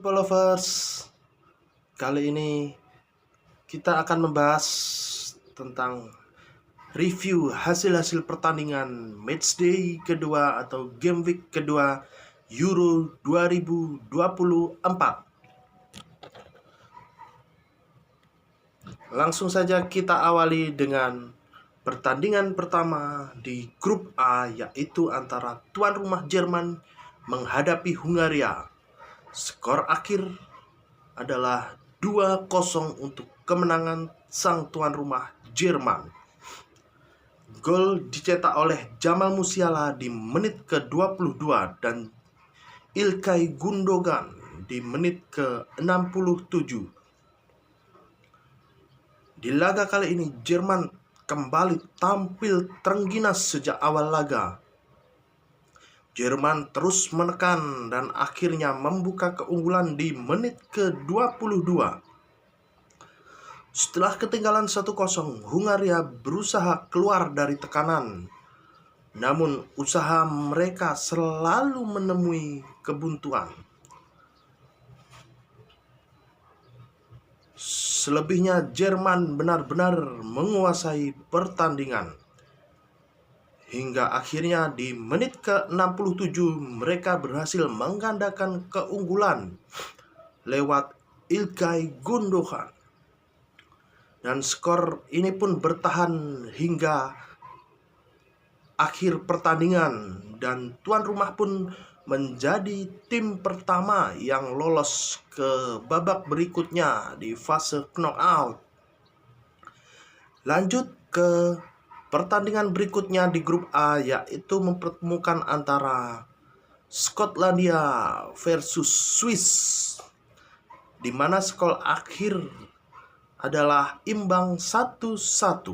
football lovers, kali ini kita akan membahas tentang review hasil-hasil pertandingan matchday kedua atau game week kedua Euro 2024. Langsung saja kita awali dengan pertandingan pertama di grup A, yaitu antara tuan rumah Jerman menghadapi Hungaria. Skor akhir adalah 2-0 untuk kemenangan sang tuan rumah Jerman. Gol dicetak oleh Jamal Musiala di menit ke-22 dan Ilkay Gundogan di menit ke-67. Di laga kali ini Jerman kembali tampil terengginas sejak awal laga. Jerman terus menekan dan akhirnya membuka keunggulan di menit ke-22. Setelah ketinggalan 1-0, Hungaria berusaha keluar dari tekanan. Namun usaha mereka selalu menemui kebuntuan. Selebihnya Jerman benar-benar menguasai pertandingan. Hingga akhirnya di menit ke-67 mereka berhasil menggandakan keunggulan lewat Ilkay Gundogan. Dan skor ini pun bertahan hingga akhir pertandingan dan tuan rumah pun menjadi tim pertama yang lolos ke babak berikutnya di fase knockout. Lanjut ke pertandingan berikutnya di grup A, yaitu mempertemukan antara Skotlandia versus Swiss, di mana skor akhir adalah imbang 1-1.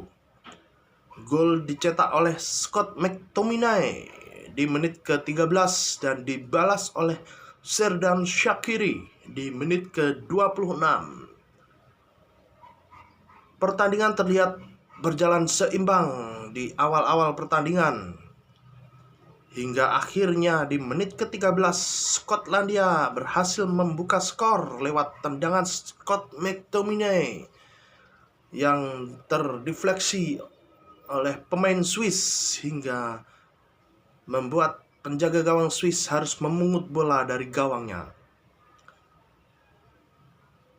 Gol dicetak oleh Scott McTominay di menit ke-13 dan dibalas oleh Xherdan Shaqiri di menit ke-26. Pertandingan terlihat berjalan seimbang di awal-awal pertandingan. Hingga akhirnya di menit ke-13 Skotlandia berhasil membuka skor lewat tendangan Scott McTominay yang terdefleksi oleh pemain Swiss hingga membuat penjaga gawang Swiss harus memungut bola dari gawangnya.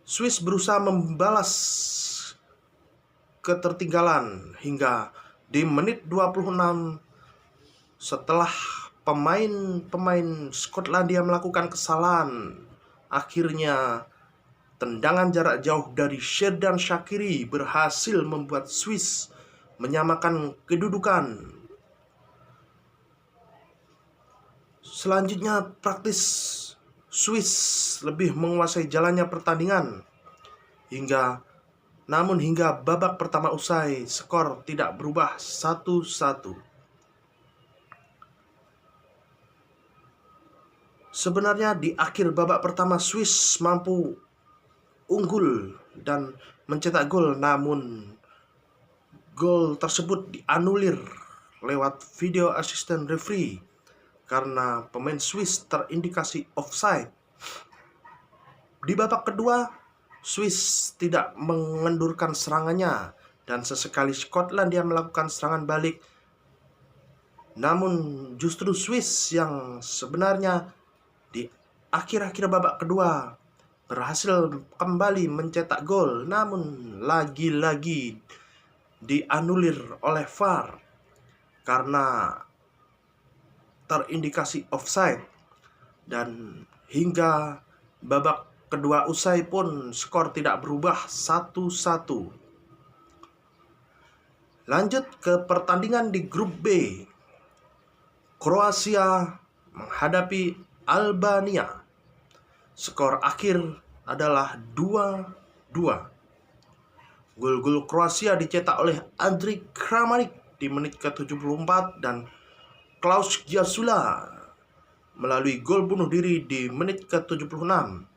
Swiss berusaha membalas ketertinggalan hingga di menit 26 setelah pemain Skotlandia melakukan kesalahan. Akhirnya tendangan jarak jauh dari Xherdan Shaqiri berhasil membuat Swiss menyamakan kedudukan. Selanjutnya praktis Swiss lebih menguasai jalannya pertandingan namun hingga babak pertama usai skor tidak berubah 1-1. Sebenarnya di akhir babak pertama Swiss mampu unggul dan mencetak gol, namun gol tersebut dianulir lewat video assistant referee karena pemain Swiss terindikasi offside. Di babak kedua, Swiss tidak mengendurkan serangannya dan sesekali Skotlandia melakukan serangan balik. Namun justru Swiss yang sebenarnya di akhir-akhir babak kedua berhasil kembali mencetak gol, namun lagi-lagi dianulir oleh VAR karena terindikasi offside. Dan hingga babak kedua usai pun skor tidak berubah 1-1. Lanjut ke pertandingan di grup B. Kroasia menghadapi Albania. Skor akhir adalah 2-2. Gol-gol Kroasia dicetak oleh Andrij Kramaric di menit ke-74 dan Klaus Jasula melalui gol bunuh diri di menit ke-76.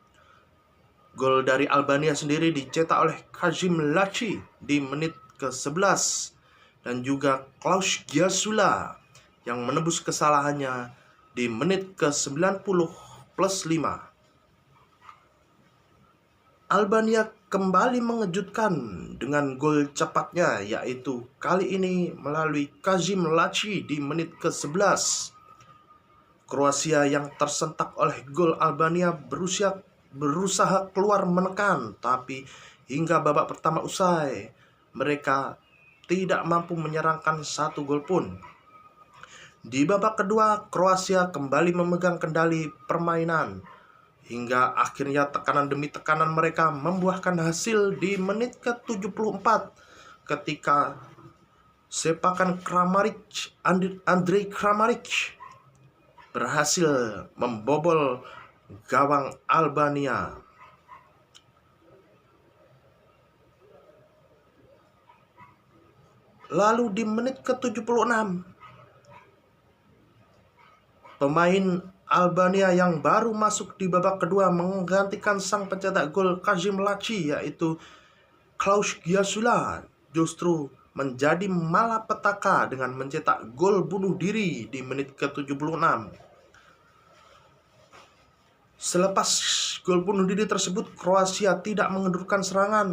Gol dari Albania sendiri dicetak oleh Kazim Laci di menit ke-11 dan juga Klaus Jasula yang menebus kesalahannya di menit ke-90+5. Albania kembali mengejutkan dengan gol cepatnya, yaitu kali ini melalui Kazim Laci di menit ke-11. Kroasia yang tersentak oleh gol Albania berusaha keluar menekan, tapi hingga babak pertama usai, mereka tidak mampu menyerangkan satu gol pun. Di babak kedua, Kroasia kembali memegang kendali permainan, hingga akhirnya tekanan demi tekanan mereka membuahkan hasil di menit ke-74 ketika sepakan Andrej Kramaric berhasil membobol gawang Albania. Lalu di menit ke-76, pemain Albania yang baru masuk di babak kedua menggantikan sang pencetak gol Kazim Laci, yaitu Klaus Giasula, justru menjadi malapetaka dengan mencetak gol bunuh diri di menit ke-76. Selepas gol bunuh diri tersebut, Kroasia tidak mengendurkan serangan,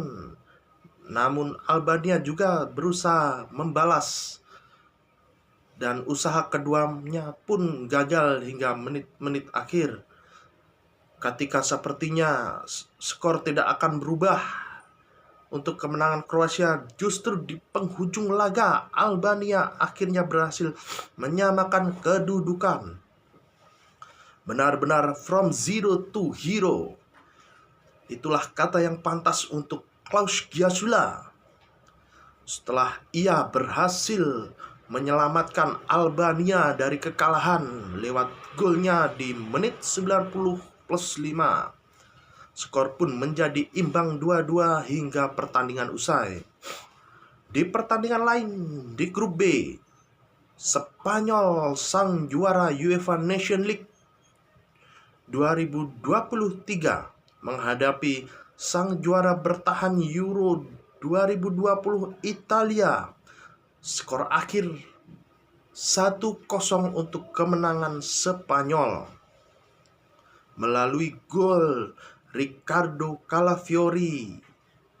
namun Albania juga berusaha membalas, dan usaha keduanya pun gagal hingga menit-menit akhir, ketika sepertinya skor tidak akan berubah untuk kemenangan Kroasia. Justru di penghujung laga, Albania akhirnya berhasil menyamakan kedudukan. Benar-benar from zero to hero. Itulah kata yang pantas untuk Klaus Giasula. Setelah ia berhasil menyelamatkan Albania dari kekalahan lewat golnya di menit 90+5. Skor pun menjadi imbang 2-2 hingga pertandingan usai. Di pertandingan lain di grup B, Spanyol sang juara UEFA Nation League 2023 menghadapi sang juara bertahan Euro 2020 Italia. Skor akhir 1-0 untuk kemenangan Spanyol melalui gol Riccardo Calafiori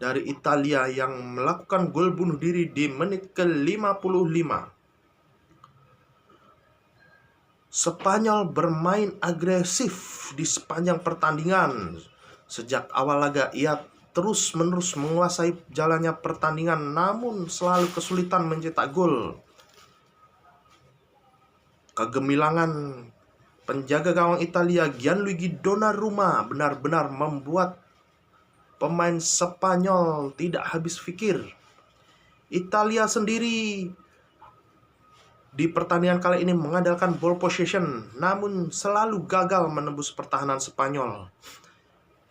dari Italia yang melakukan gol bunuh diri di menit ke-55. Spanyol bermain agresif di sepanjang pertandingan. Sejak awal laga ia terus-menerus menguasai jalannya pertandingan, namun selalu kesulitan mencetak gol. Kegemilangan penjaga gawang Italia Gianluigi Donnarumma benar-benar membuat pemain Spanyol tidak habis pikir. Italia sendiri di pertandingan kali ini mengandalkan ball possession, namun selalu gagal menembus pertahanan Spanyol.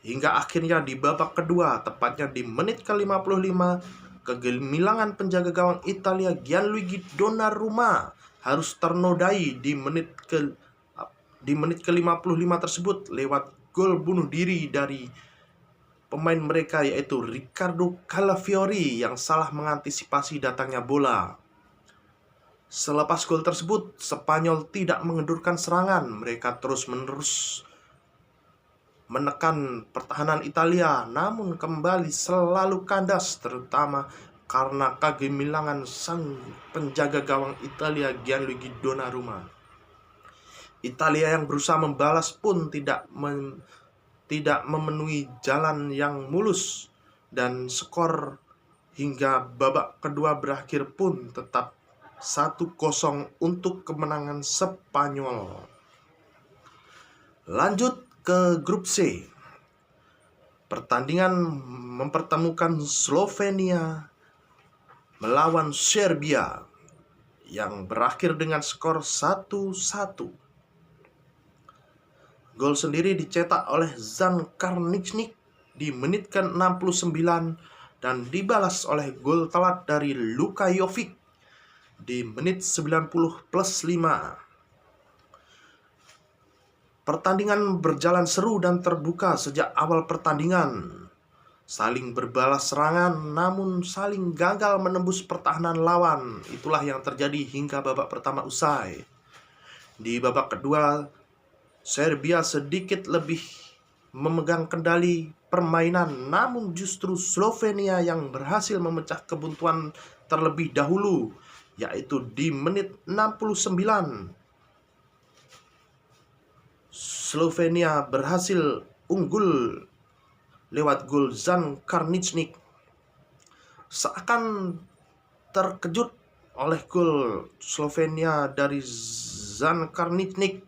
Hingga akhirnya di babak kedua, tepatnya di menit ke-55, kegemilangan penjaga gawang Italia Gianluigi Donnarumma harus ternodai di menit ke-55 tersebut lewat gol bunuh diri dari pemain mereka, yaitu Riccardo Calafiori yang salah mengantisipasi datangnya bola. Selepas gol tersebut, Spanyol tidak mengendurkan serangan. Mereka terus-menerus menekan pertahanan Italia, namun kembali selalu kandas, terutama karena kegemilangan sang penjaga gawang Italia Gianluigi Donnarumma. Italia yang berusaha membalas pun tidak memenuhi jalan yang mulus, dan skor hingga babak kedua berakhir pun tetap 1-0 untuk kemenangan Spanyol. Lanjut ke grup C. Pertandingan mempertemukan Slovenia melawan Serbia yang berakhir dengan skor 1-1. Gol sendiri dicetak oleh Zan Karničnik di menit ke-69 dan dibalas oleh gol telat dari Luka Jovic di menit 90+5. Pertandingan berjalan seru dan terbuka sejak awal pertandingan. Saling berbalas serangan, namun saling gagal menembus pertahanan lawan. Itulah yang terjadi hingga babak pertama usai. Di babak kedua, Serbia sedikit lebih memegang kendali permainan, namun justru Slovenia yang berhasil memecah kebuntuan terlebih dahulu, yaitu di menit 69. Slovenia berhasil unggul lewat gol Zan Karničnik. Seakan terkejut oleh gol Slovenia dari Zan Karničnik,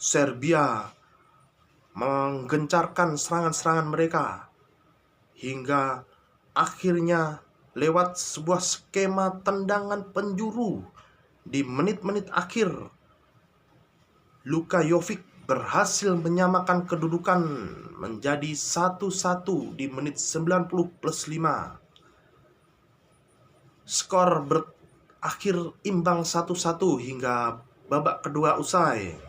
Serbia menggencarkan serangan-serangan mereka hingga akhirnya lewat sebuah skema tendangan penjuru di menit-menit akhir, Luka Jovic berhasil menyamakan kedudukan menjadi 1-1 di menit 90 plus 5. Skor berakhir imbang 1-1 hingga babak kedua usai.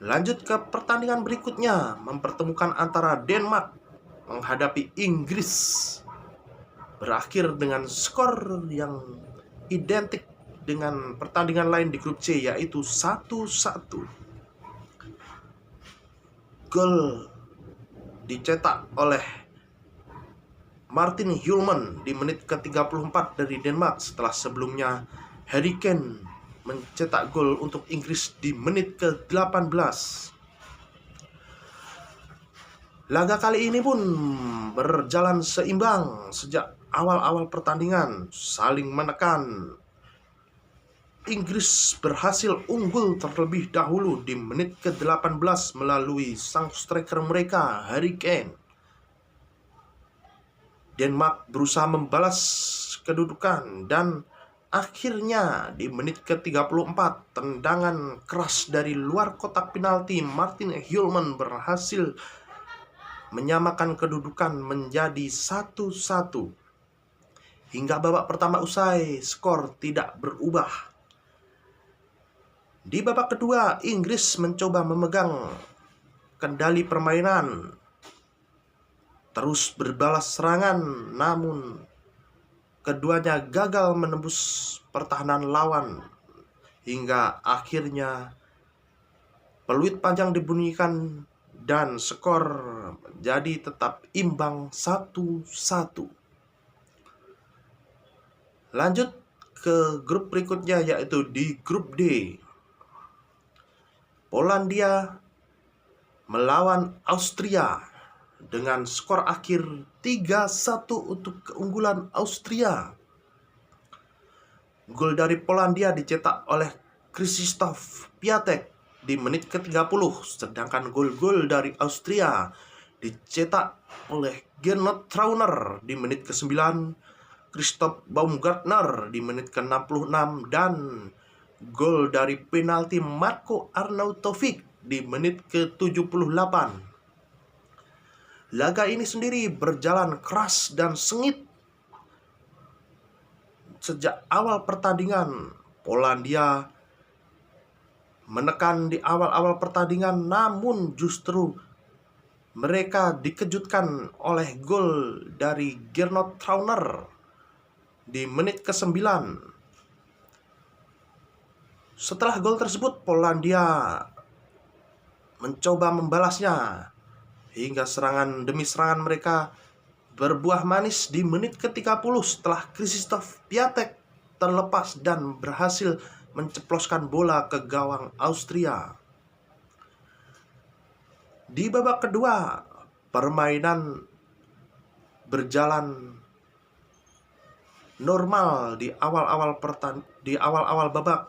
Lanjut ke pertandingan berikutnya, mempertemukan antara Denmark menghadapi Inggris. Berakhir dengan skor yang identik dengan pertandingan lain di grup C, yaitu 1-1. Gol dicetak oleh Martin Hjulmand di menit ke-34 dari Denmark setelah sebelumnya Harry Kane mencetak gol untuk Inggris di menit ke-18. Laga kali ini pun berjalan seimbang sejak awal-awal pertandingan, saling menekan. Inggris berhasil unggul terlebih dahulu di menit ke-18 melalui sang striker mereka, Harry Kane. Denmark berusaha membalas kedudukan dan akhirnya di menit ke-34 tendangan keras dari luar kotak penalti Martin Hjulmand berhasil menyamakan kedudukan menjadi 1-1. Hingga babak pertama usai, skor tidak berubah. Di babak kedua, Inggris mencoba memegang kendali permainan, terus berbalas serangan, namun keduanya gagal menembus pertahanan lawan hingga akhirnya peluit panjang dibunyikan dan skor jadi tetap imbang 1-1. Lanjut ke grup berikutnya, yaitu di grup D. Polandia melawan Austria dengan skor akhir 3-1 untuk keunggulan Austria. Gol dari Polandia dicetak oleh Krzysztof Piatek di menit ke-30, sedangkan gol-gol dari Austria dicetak oleh Gernot Trauner di menit ke-9, Christoph Baumgartner di menit ke-66, dan gol dari penalti Marko Arnautovic di menit ke-78. Laga ini sendiri berjalan keras dan sengit. Sejak awal pertandingan, Polandia menekan di awal-awal pertandingan, namun justru mereka dikejutkan oleh gol dari Gernot Trauner di menit ke-9. Setelah gol tersebut, Polandia mencoba membalasnya hingga serangan demi serangan mereka berbuah manis di menit ke-30 setelah Krzysztof Piatek terlepas dan berhasil menceploskan bola ke gawang Austria. Di babak kedua, permainan berjalan normal di awal-awal babak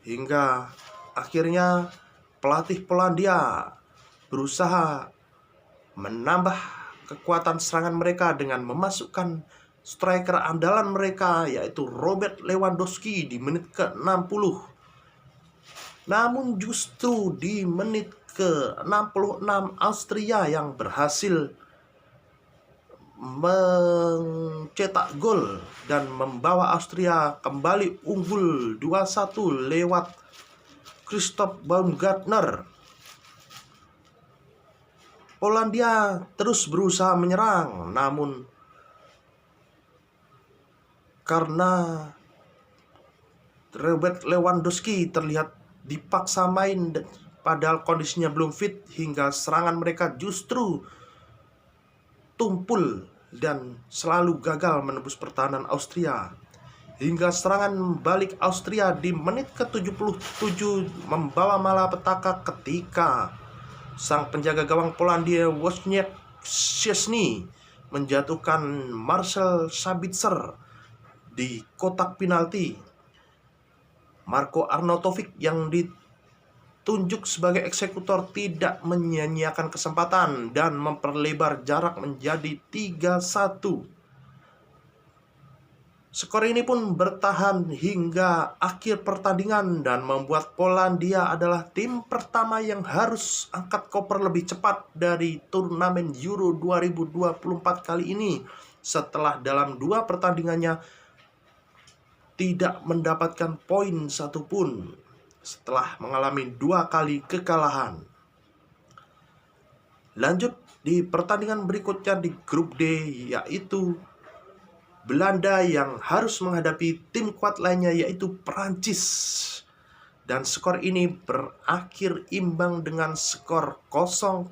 hingga akhirnya pelatih Polandia berusaha menambah kekuatan serangan mereka dengan memasukkan striker andalan mereka, yaitu Robert Lewandowski di menit ke-60. Namun justru di menit ke-66 Austria yang berhasil mencetak gol dan membawa Austria kembali unggul 2-1 lewat Christoph Baumgartner. Polandia terus berusaha menyerang, namun karena Robert Lewandowski terlihat dipaksa main padahal kondisinya belum fit, hingga serangan mereka justru tumpul dan selalu gagal menembus pertahanan Austria. Hingga serangan balik Austria di menit ke-77 membawa malapetaka ketika sang penjaga gawang Polandia Wojciech Szczesny menjatuhkan Marcel Sabitzer di kotak penalti. Marko Arnautovic yang ditunjuk sebagai eksekutor tidak menyia-nyiakan kesempatan dan memperlebar jarak menjadi 3-1. Skor ini pun bertahan hingga akhir pertandingan dan membuat Polandia adalah tim pertama yang harus angkat koper lebih cepat dari turnamen Euro 2024 kali ini, setelah dalam 2 pertandingannya tidak mendapatkan poin satupun setelah mengalami 2 kali kekalahan. Lanjut di pertandingan berikutnya di grup D, yaitu Belanda yang harus menghadapi tim kuat lainnya yaitu Perancis. Dan skor ini berakhir imbang dengan skor 0-0.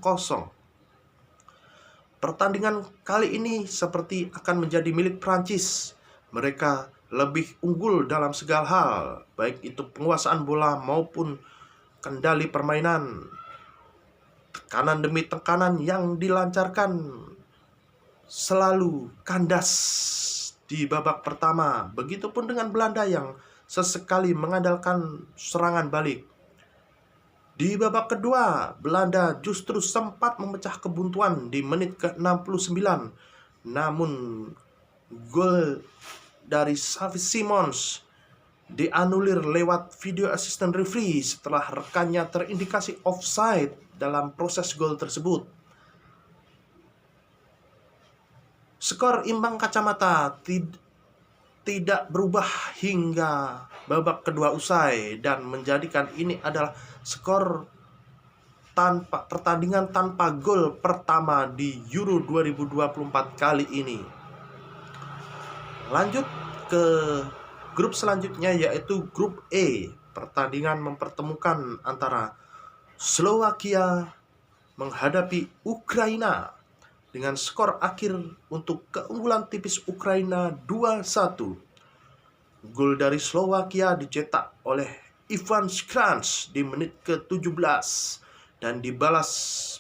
Pertandingan kali ini seperti akan menjadi milik Perancis. Mereka lebih unggul dalam segala hal, baik itu penguasaan bola maupun kendali permainan. Tekanan demi tekanan yang dilancarkan selalu kandas di babak pertama. Begitupun dengan Belanda yang sesekali mengandalkan serangan balik. Di babak kedua, Belanda justru sempat memecah kebuntuan di menit ke-69. Namun gol dari Xavi Simons dianulir lewat video assistant referee setelah rekannya terindikasi offside dalam proses gol tersebut. Skor imbang kacamata tidak berubah hingga babak kedua usai dan menjadikan ini adalah skor pertandingan tanpa gol pertama di Euro 2024 kali ini. Lanjut ke grup selanjutnya yaitu grup E. Pertandingan mempertemukan antara Slowakia menghadapi Ukraina dengan skor akhir untuk keunggulan tipis Ukraina 2-1. Gol dari Slowakia dicetak oleh Ivan Škrans di menit ke-17 dan dibalas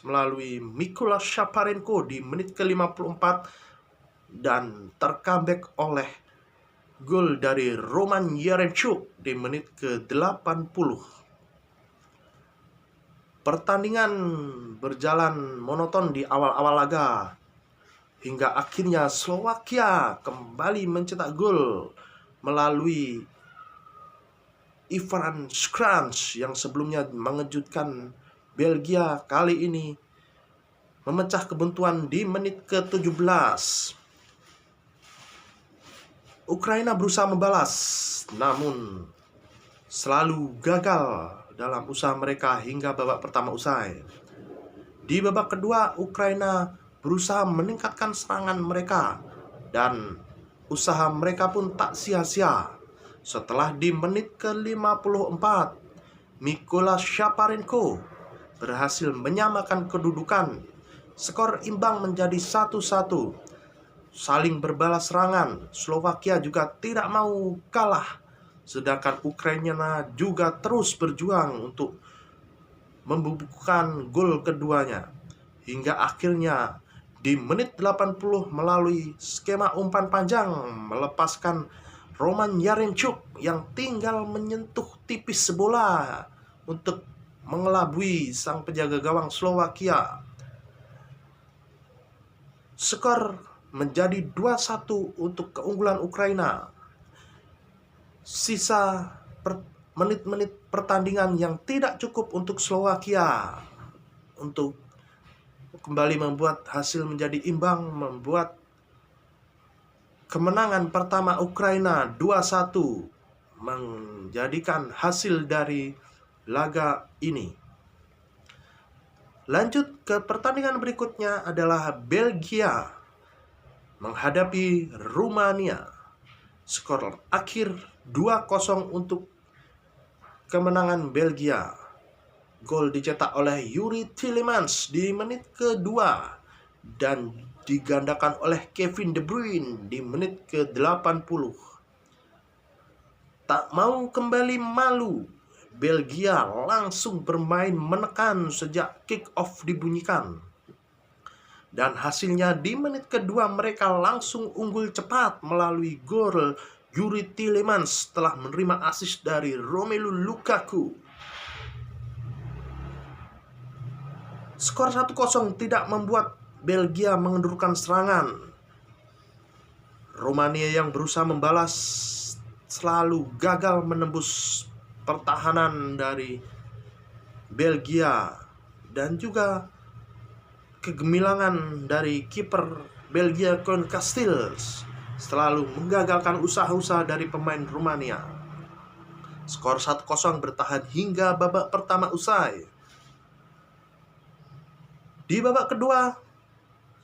melalui Mykola Shaparenko di menit ke-54 dan tercomeback oleh gol dari Roman Yaremchuk di menit ke-80. Pertandingan berjalan monoton di awal-awal laga hingga akhirnya Slowakia kembali mencetak gol melalui Ivan Škrans yang sebelumnya mengejutkan Belgia, kali ini memecah kebuntuan di menit ke-17. Ukraina berusaha membalas, namun selalu gagal dalam usaha mereka hingga babak pertama usai. Di babak kedua, Ukraina berusaha meningkatkan serangan mereka dan usaha mereka pun tak sia-sia. Setelah di menit ke-54, Mykola Shaparenko berhasil menyamakan kedudukan. Skor imbang menjadi 1-1. Saling berbalas serangan, Slovakia juga tidak mau kalah, sedangkan Ukraina juga terus berjuang untuk membukukan gol keduanya. Hingga akhirnya di menit 80 melalui skema umpan panjang melepaskan Roman Yaremchuk yang tinggal menyentuh tipis bola untuk mengelabui sang penjaga gawang Slovakia. Skor menjadi 2-1 untuk keunggulan Ukraina. Sisa menit-menit pertandingan yang tidak cukup untuk Slovakia untuk kembali membuat hasil menjadi imbang, membuat kemenangan pertama Ukraina 2-1, menjadikan hasil dari laga ini. Lanjut ke pertandingan berikutnya adalah Belgia menghadapi Rumania. Skor akhir 2-0 untuk kemenangan Belgia. Gol dicetak oleh Yuri Tielemans di menit kedua dan digandakan oleh Kevin De Bruyne di menit ke-80. Tak mau kembali malu, Belgia langsung bermain menekan sejak kick off dibunyikan. Dan hasilnya di menit kedua mereka langsung unggul cepat melalui gol Yuri Tielemans setelah menerima assist dari Romelu Lukaku. Skor 1-0 tidak membuat Belgia mengendurkan serangan. Rumania yang berusaha membalas selalu gagal menembus pertahanan dari Belgia, dan juga kegemilangan dari kiper Belgia Koen Casteels selalu menggagalkan usaha-usaha dari pemain Rumania. Skor 1-0 bertahan hingga babak pertama usai. Di babak kedua,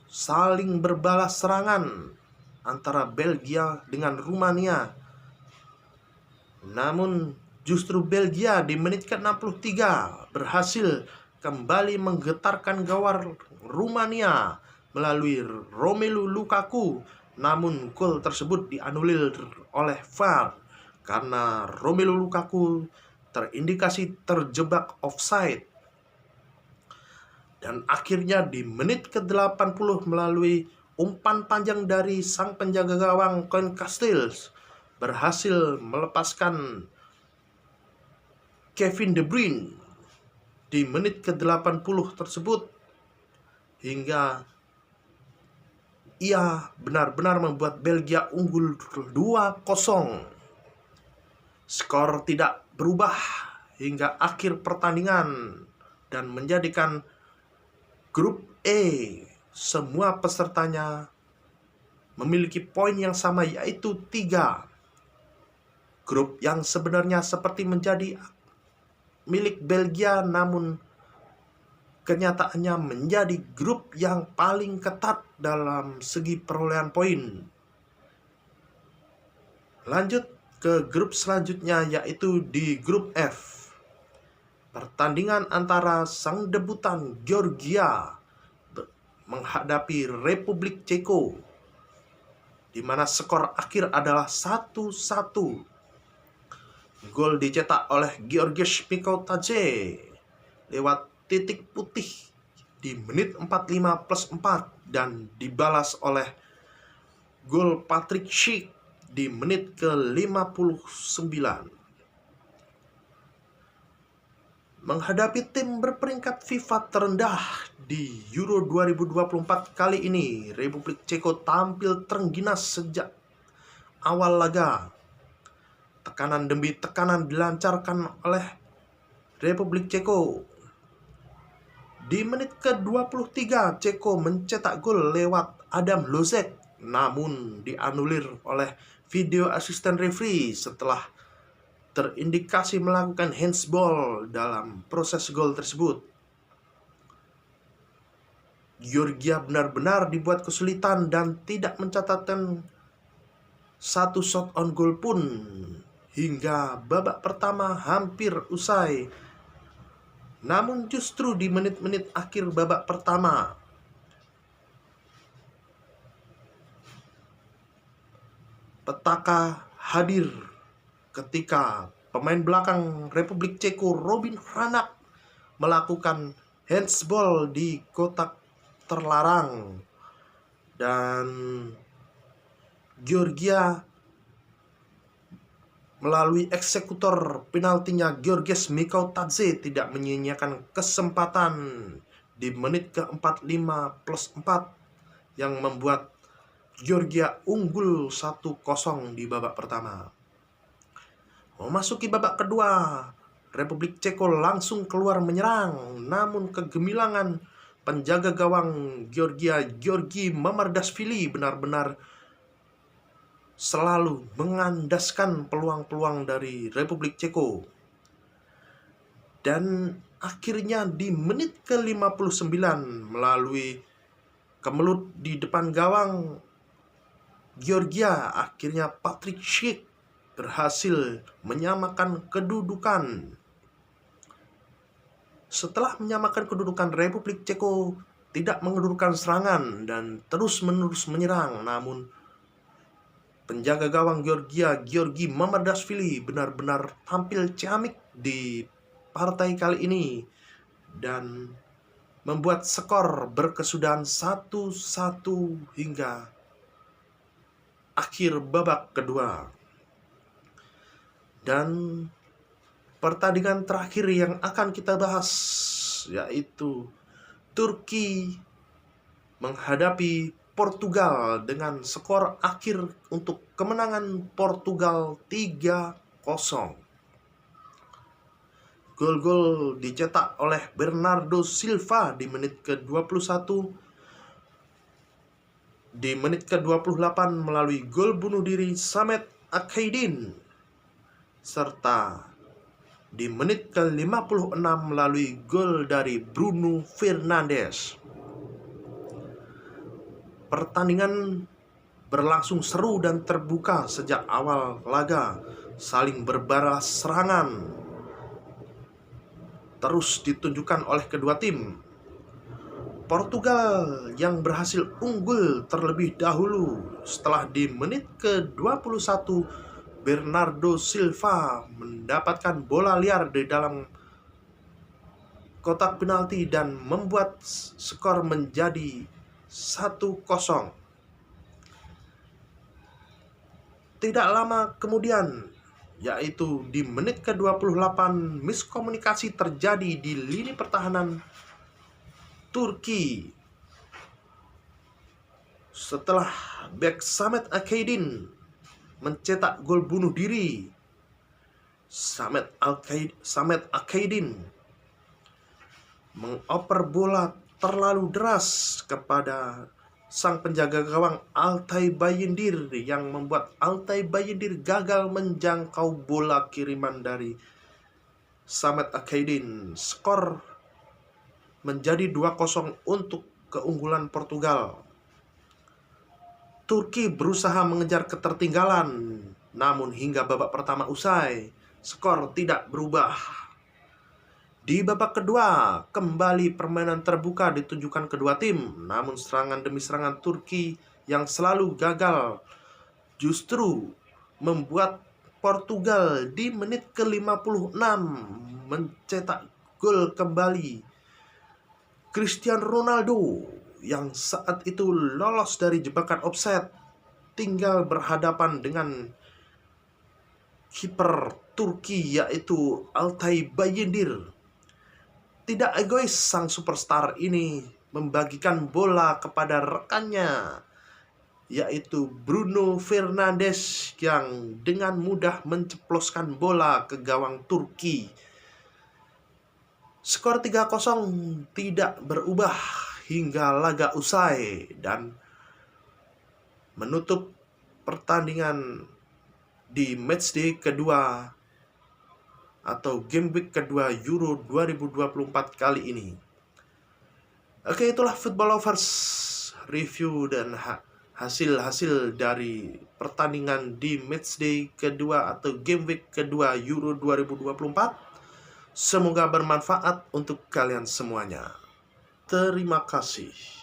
saling berbalas serangan antara Belgia dengan Rumania. Namun justru Belgia di menit ke-63 berhasil kembali menggetarkan gawar Rumania melalui Romelu Lukaku. Namun gol tersebut dianulir oleh VAR karena Romelu Lukaku terindikasi terjebak offside. Dan akhirnya di menit ke-80 melalui umpan panjang dari sang penjaga gawang Koen Casteels berhasil melepaskan Kevin De Bruyne di menit ke-80 tersebut hingga ia benar-benar membuat Belgia unggul 2-0. Skor tidak berubah hingga akhir pertandingan dan menjadikan grup E semua pesertanya memiliki poin yang sama, yaitu 3. Grup yang sebenarnya seperti menjadi milik Belgia, namun kenyataannya menjadi grup yang paling ketat dalam segi perolehan poin. Lanjut ke grup selanjutnya, yaitu di grup F. Pertandingan antara sang debutan Georgia menghadapi Republik Ceko, di mana skor akhir adalah 1-1. Gol dicetak oleh Georgios Mikotadze lewat titik putih di menit 45+4 dan dibalas oleh gol Patrick Schick di menit ke-59. Menghadapi tim berperingkat FIFA terendah di Euro 2024 kali ini, Republik Ceko tampil terengginas sejak awal laga. Tekanan demi tekanan dilancarkan oleh Republik Ceko. Di menit ke-23, Ceko mencetak gol lewat Adam Lozek, namun dianulir oleh video asisten referee setelah terindikasi melakukan handsball dalam proses gol tersebut. Georgia benar-benar dibuat kesulitan dan tidak mencatatkan satu shot on goal pun hingga babak pertama hampir usai. Namun justru di menit-menit akhir babak pertama, petaka hadir ketika pemain belakang Republik Ceko Robin Hranak melakukan handsball di kotak terlarang, dan Georgia melalui eksekutor penaltinya Georgios Mikotadze tidak menyia-nyiakan kesempatan di menit ke-45+4 yang membuat Georgia unggul 1-0 di babak pertama. Memasuki babak kedua, Republik Ceko langsung keluar menyerang, namun kegemilangan penjaga gawang Georgia, Georgi Mamardashvili, benar-benar selalu mengandaskan peluang-peluang dari Republik Ceko. Dan akhirnya di menit ke-59 melalui kemelut di depan gawang Georgia, akhirnya Patrick Schick berhasil menyamakan kedudukan. setelah menyamakan kedudukan Republik Ceko tidak mengendurkan serangan dan terus-menerus menyerang, namun penjaga gawang Georgia, Georgi Mamardashvili, benar-benar tampil ciamik di partai kali ini dan membuat skor berkesudahan 1-1 hingga akhir babak kedua. Dan pertandingan terakhir yang akan kita bahas yaitu Turki menghadapi Portugal dengan skor akhir untuk kemenangan Portugal 3-0. Gol-gol dicetak oleh Bernardo Silva di menit ke-21, di menit ke-28 melalui gol bunuh diri Samet Akaidin, serta di menit ke-56 melalui gol dari Bruno Fernandes. Pertandingan berlangsung seru dan terbuka sejak awal laga, saling berbalas serangan terus ditunjukkan oleh kedua tim. Portugal yang berhasil unggul terlebih dahulu setelah di menit ke-21 Bernardo Silva mendapatkan bola liar di dalam kotak penalti dan membuat skor menjadi 1-0. Tidak lama kemudian, yaitu di menit ke-28, miskomunikasi terjadi di lini pertahanan Turki setelah bek Samet Akaidin mencetak gol bunuh diri. Samet Akaidin mengoper bola terlalu deras kepada sang penjaga gawang Altay Bayindir yang membuat Altay Bayindir gagal menjangkau bola kiriman dari Samet Akaidin. Skor menjadi 2-0 untuk keunggulan Portugal. Turki berusaha mengejar ketertinggalan, namun hingga babak pertama usai, skor tidak berubah. Di babak kedua, kembali permainan terbuka ditunjukkan kedua tim, namun serangan demi serangan Turki yang selalu gagal justru membuat Portugal di menit ke-56 mencetak gol kembali. Cristiano Ronaldo yang saat itu lolos dari jebakan offside tinggal berhadapan dengan kiper Turki yaitu Altay Bayindir. Tidak egois, sang superstar ini membagikan bola kepada rekannya yaitu Bruno Fernandes yang dengan mudah menceploskan bola ke gawang Turki. Skor 3-0 tidak berubah hingga laga usai dan menutup pertandingan di matchday kedua atau game week kedua Euro 2024 kali ini. Oke, itulah Football Lovers review dan hasil-hasil dari pertandingan di matchday kedua atau game week kedua Euro 2024. Semoga bermanfaat untuk kalian semuanya. Terima kasih.